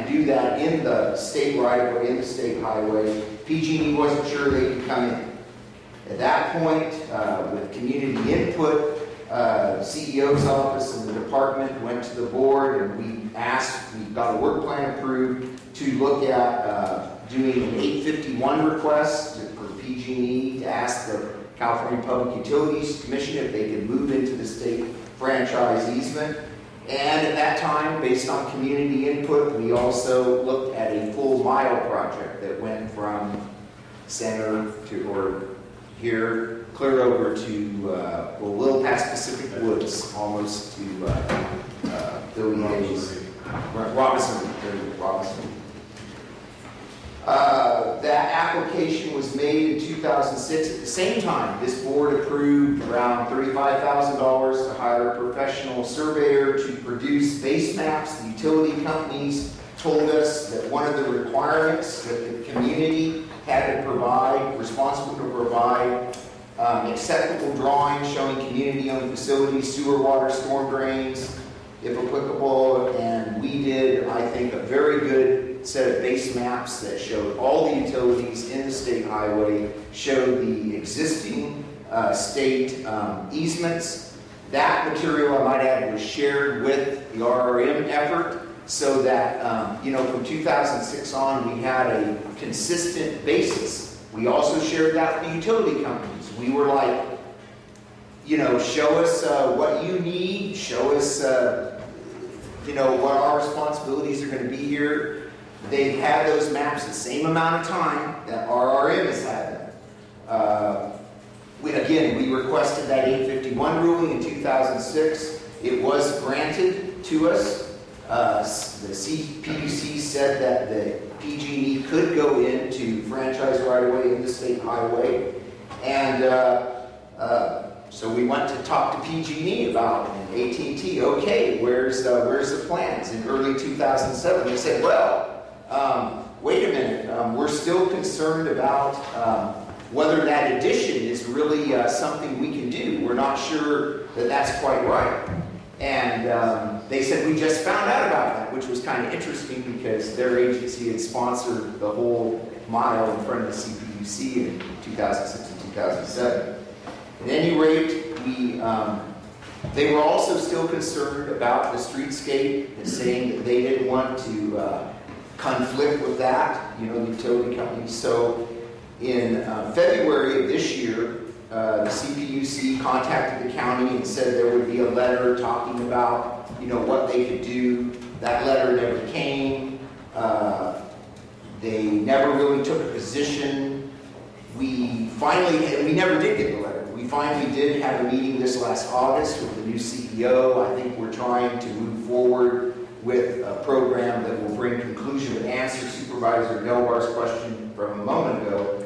do that in the state right-of-way, in the state highway. PG&E wasn't sure they could come in. At that point, with community input, the CEO's office and the department went to the board, and we got a work plan approved to look at doing an 851 request for PG&E to ask the California Public Utilities Commission if they could move into the state franchise easement. And at that time, based on community input, we also looked at a full mile project that went from center to, or here, clear over to, well, a little past Pacific Woods, almost to Billy Hayes, Robinson. That application was made in 2006. At the same time, this board approved around $35,000 to hire a professional surveyor to produce base maps. The utility companies told us that one of the requirements that the community had to provide, responsible to provide, acceptable drawings showing community-owned facilities, sewer, water, storm drains, if applicable, and we did, I think, a very good set of base maps that showed all the utilities in the state highway, showed the existing state easements. That material, I might add, was shared with the RRM effort, so that, you know, from 2006 on, we had a consistent basis. We also shared that with the utility companies. We were like, you know, show us what you need, show us, you know, what our responsibilities are going to be here. They've had those maps the same amount of time that RRM has had them. We requested that 851 ruling in 2006. It was granted to us. The CPUC said that the PG&E could go into franchise right-of-way in the state highway. And so we went to talk to PG&E about it, and AT&T, okay, where's the plans? In early 2007, they said, well, wait a minute, we're still concerned about whether that addition is really something we can do. We're not sure that that's quite right. And they said, we just found out about that, which was kind of interesting because their agency had sponsored the whole mile in front of the CPUC in 2006 and 2007. At any rate, they were also still concerned about the streetscape and saying that they didn't want to conflict with that, you know, the utility companies. So in February of this year, the CPUC contacted the county and said there would be a letter talking about, you know, what they could do. That letter never came. They never really took a position. We never did get the letter. We finally did have a meeting this last August with the new CEO. I think we're trying to move forward with a program that will bring conclusion and answer Supervisor Delbar's question from a moment ago.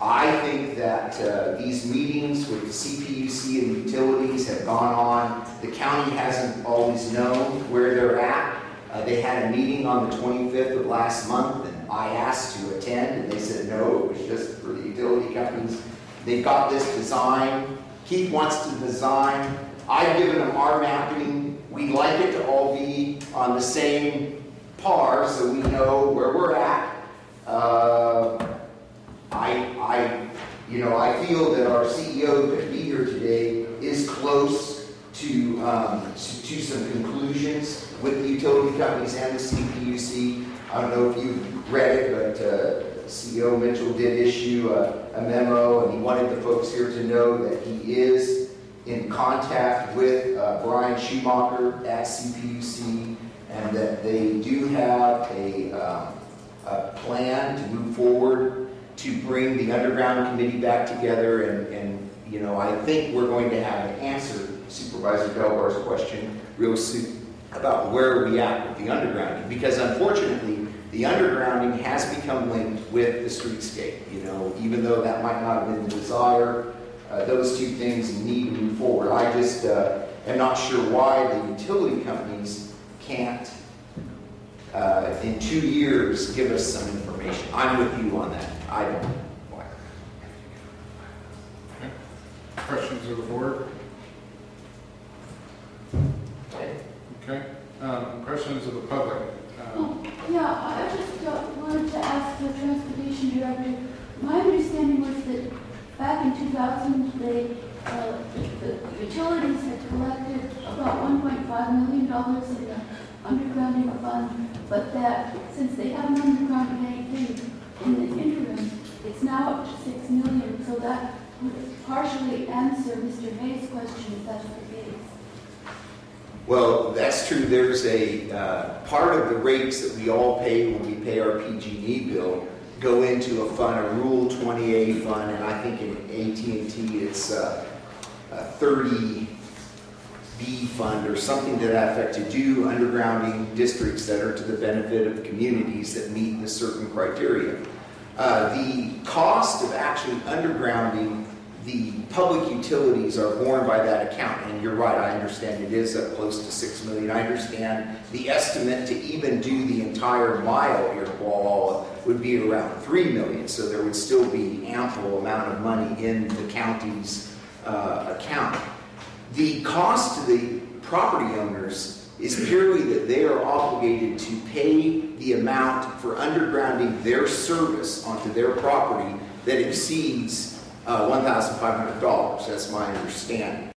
I think that these meetings with the CPUC and utilities have gone on. The county hasn't always known where they're at. They had a meeting on the 25th of last month, and I asked to attend, and they said no, it was just for the utility companies. They've got this design. Keith wants to design. I've given them our mapping. We'd like it to all be on the same par so we know where we're at. I feel that our CEO could be here today is close to some conclusions with the utility companies and the CPUC. I don't know if you've read it, but CEO Mitchell did issue a memo, and he wanted the folks here to know that he is in contact with Brian Schumacher at CPUC, and that they do have a plan to move forward to bring the underground committee back together, and you know, I think we're going to have an answer to Supervisor Delbar's question real soon about where are we at with the undergrounding, because unfortunately the undergrounding has become linked with the streetscape. You know, even though that might not have been the desire, those two things need to move forward. I just am not sure why the utility companies can't in 2 years give us some information. I'm with you on that. I don't know why. Okay. Questions of the board? Okay. Okay. Questions of the public? Yeah, Yeah, I just wanted to ask the transportation director. My understanding was that back in 2000, the utilities had collected about $1.5 million in the undergrounding fund, but that since they haven't undergrounded anything in the interim, it's now up to $6 million. So that would partially answer Mr. Hayes' question if that's the case. Well, that's true. There's a part of the rates that we all pay when we pay our PG&E bill go into a fund, a Rule 20A fund, and I think in AT&T it's a 30B fund or something to that effect to do undergrounding districts that are to the benefit of communities that meet the certain criteria. The cost of actually undergrounding the public utilities are borne by that account, and you're right, I understand it is up close to $6 million. I understand the estimate to even do the entire mile here wall would be around $3 million, so there would still be ample amount of money in the county's account. The cost to the property owners is purely that they are obligated to pay the amount for undergrounding their service onto their property that exceeds $1,500. That's my understanding.